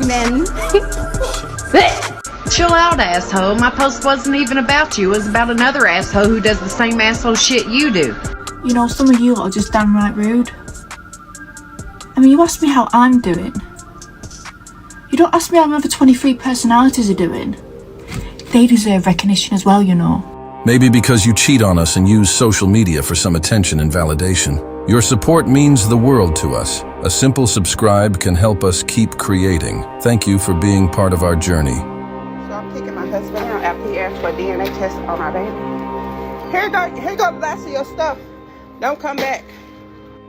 Men. Chill out, asshole. My post wasn't even about you. It was about another asshole who does the same asshole shit you do. You know, some of you lot are just downright rude. I mean, you ask me how I'm doing. You don't ask me how my other 23 personalities are doing. They deserve recognition as well, you know. Maybe because you cheat on us and use social media for some attention and validation. Your support means the world to us. A simple subscribe can help us keep creating. Thank you for being part of our journey. So I'm kicking my husband out after he asked for a DNA test on our baby. Here you go the last of your stuff. Don't come back.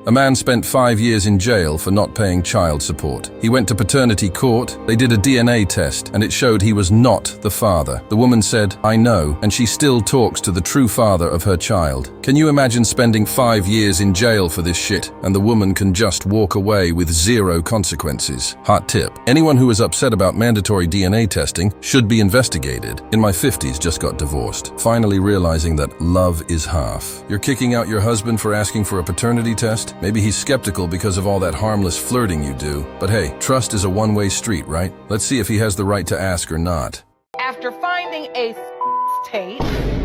A man spent 5 years in jail for not paying child support. He went to paternity court, they did a DNA test, and it showed he was not the father. The woman said, "I know," and she still talks to the true father of her child. Can you imagine spending 5 years in jail for this shit, and the woman can just walk away with 0 consequences? Hot tip. Anyone who is upset about mandatory DNA testing should be investigated. In my 50s, just got divorced, finally realizing that love is half. You're kicking out your husband for asking for a paternity test? Maybe he's skeptical because of all that harmless flirting you do. But hey, trust is a one-way street, right? Let's see if he has the right to ask or not. After finding a tape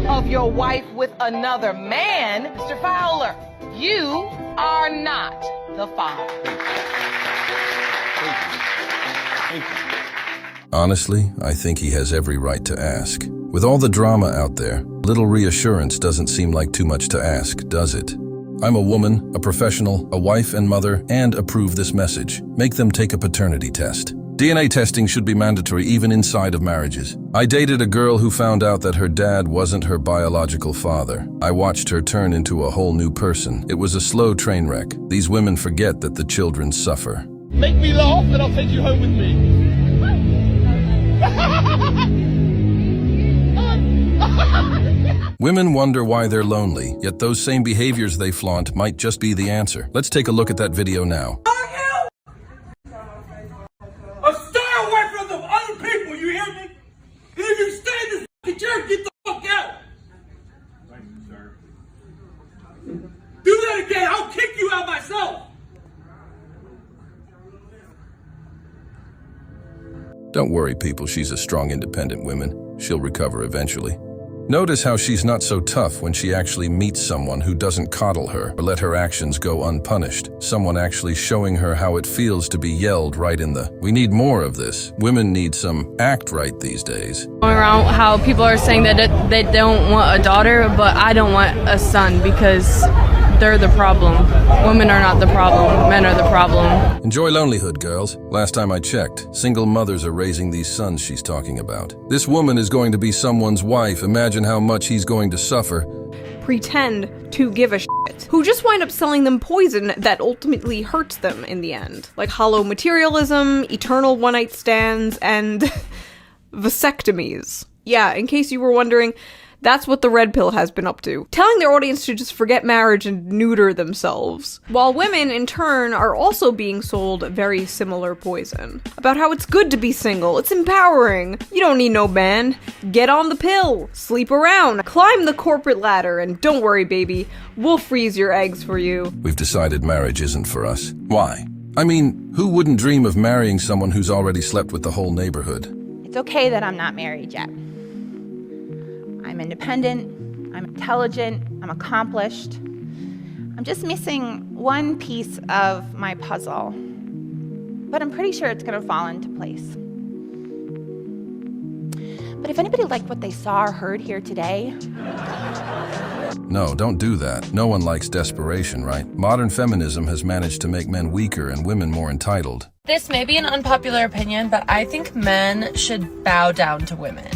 of your wife with another man, Mr. Fowler, you are not the father. Thank you. Honestly, I think he has every right to ask. With all the drama out there, little reassurance doesn't seem like too much to ask, does it? I'm a woman, a professional, a wife and mother, and approve this message. Make them take a paternity test. DNA testing should be mandatory even inside of marriages. I dated a girl who found out that her dad wasn't her biological father. I watched her turn into a whole new person. It was a slow train wreck. These women forget that the children suffer. Make me laugh and I'll take you home with me. Women wonder why they're lonely, yet those same behaviors they flaunt might just be the answer. Let's take a look at that video now. Stay away from the other people, you hear me? If you stay in this church, get the fuck out. Thank you, sir. Do that again, I'll kick you out myself. Don't worry, people, she's a strong, independent woman. She'll recover eventually. Notice how she's not so tough when she actually meets someone who doesn't coddle her or let her actions go unpunished. Someone actually showing her how it feels to be yelled right in the, we need more of this. Women need some act right these days. Going around how people are saying that they don't want a daughter, but I don't want a son because they're the problem. Women are not the problem, men are the problem. Enjoy lonelyhood, girls. Last time I checked, single mothers are raising these sons she's talking about. This woman is going to be someone's wife. Imagine how much he's going to suffer. Pretend to give a shit. Who just wind up selling them poison that ultimately hurts them in the end. Like hollow materialism, eternal one-night stands, and vasectomies. Yeah, in case you were wondering, that's what the red pill has been up to. Telling their audience to just forget marriage and neuter themselves. While women, in turn, are also being sold very similar poison. About how it's good to be single, it's empowering. You don't need no man. Get on the pill. Sleep around. Climb the corporate ladder, and don't worry, baby. We'll freeze your eggs for you. We've decided marriage isn't for us. Why? I mean, who wouldn't dream of marrying someone who's already slept with the whole neighborhood? It's okay that I'm not married yet. I'm independent, I'm intelligent, I'm accomplished. I'm just missing one piece of my puzzle, but I'm pretty sure it's gonna fall into place. But if anybody liked what they saw or heard here today... No, don't do that. No one likes desperation, right? Modern feminism has managed to make men weaker and women more entitled. This may be an unpopular opinion, but I think men should bow down to women.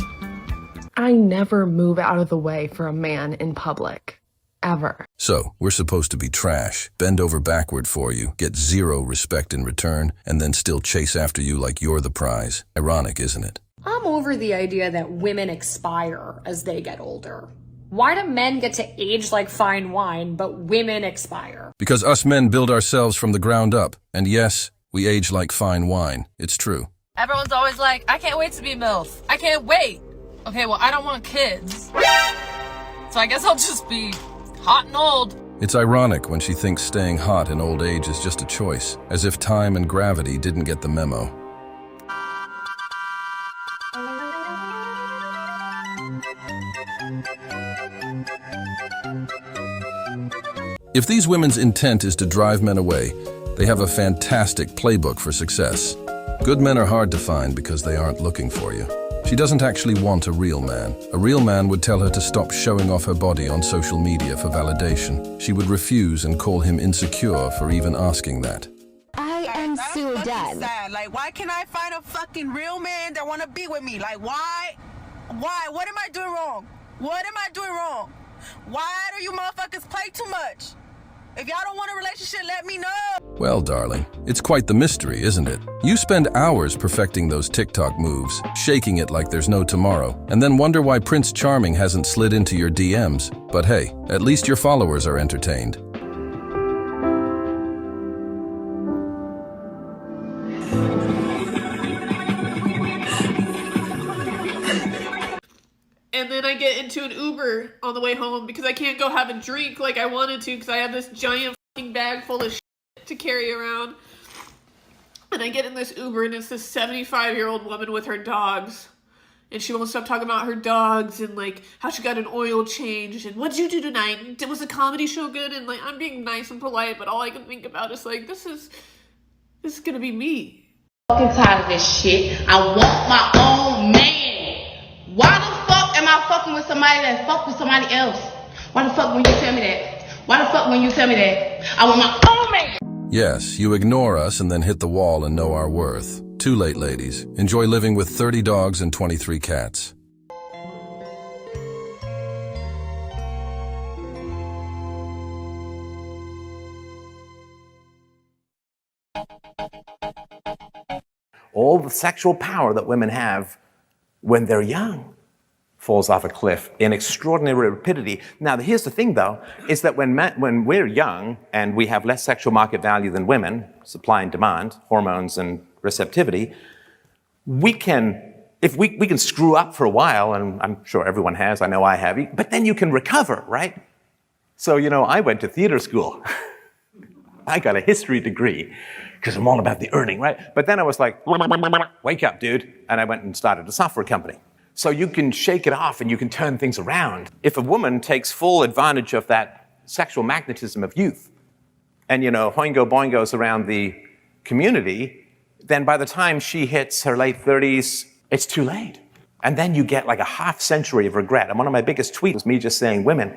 I never move out of the way for a man in public. Ever. So, we're supposed to be trash, bend over backward for you, get 0 respect in return, and then still chase after you like you're the prize. Ironic, isn't it? I'm over the idea that women expire as they get older. Why do men get to age like fine wine, but women expire? Because us men build ourselves from the ground up. And yes, we age like fine wine. It's true. Everyone's always like, I can't wait to be MILF. I can't wait. Okay, well, I don't want kids. So I guess I'll just be hot and old. It's ironic when she thinks staying hot in old age is just a choice, as if time and gravity didn't get the memo. If these women's intent is to drive men away, they have a fantastic playbook for success. Good men are hard to find because they aren't looking for you. She doesn't actually want a real man. A real man would tell her to stop showing off her body on social media for validation. She would refuse and call him insecure for even asking that. I am so done. Sad. Like, why can't I find a fucking real man that want to be with me? Like, why? Why? What am I doing wrong? What am I doing wrong? Why do you motherfuckers play too much? If y'all don't want a relationship, let me know. Well, darling, it's quite the mystery, isn't it? You spend hours perfecting those TikTok moves, shaking it like there's no tomorrow, and then wonder why Prince Charming hasn't slid into your DMs. But hey, at least your followers are entertained. And then I get into an Uber on the way home because I can't go have a drink like I wanted to because I have this giant fucking bag full of shit to carry around. And I get in this Uber and it's this 75-year-old woman with her dogs. And she won't stop talking about her dogs and like how she got an oil change and what'd you do tonight? Was the comedy show good? And like I'm being nice and polite, but all I can think about is like this is gonna be me. I'm fucking tired of this shit. I want my own man. Why the fuck am I fucking with somebody that fuck with somebody else? Why the fuck when you tell me that? Why the fuck when you tell me that? I want my own man. Yes, you ignore us and then hit the wall and know our worth. Too late, ladies. Enjoy living with 30 dogs and 23 cats. All the sexual power that women have when they're young falls off a cliff in extraordinary rapidity. Now, here's the thing, though, is that when we're young and we have less sexual market value than women, supply and demand, hormones and receptivity, we can screw up for a while, and I'm sure everyone has, I know I have, but then you can recover, right? So, I went to theater school. I got a history degree because I'm all about the earning, right? But then I was like, wake up, dude. And I went and started a software company. So you can shake it off and you can turn things around. If a woman takes full advantage of that sexual magnetism of youth and, hoingo boingos around the community, then by the time she hits her late 30s, it's too late. And then you get like a half century of regret. And one of my biggest tweets was me just saying, women,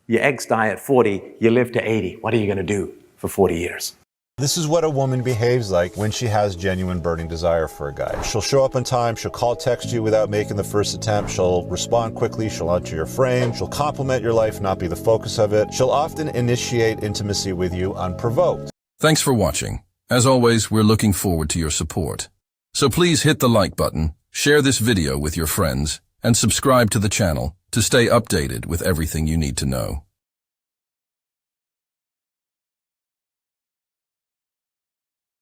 your eggs die at 40, you live to 80. What are you going to do for 40 years? This is what a woman behaves like when she has genuine burning desire for a guy. She'll show up on time, she'll call, text you without making the first attempt, she'll respond quickly, she'll enter your frame, she'll compliment your life, not be the focus of it. She'll often initiate intimacy with you unprovoked. Thanks for watching. As always, we're looking forward to your support. So please hit the like button, share this video with your friends, and subscribe to the channel to stay updated with everything you need to know.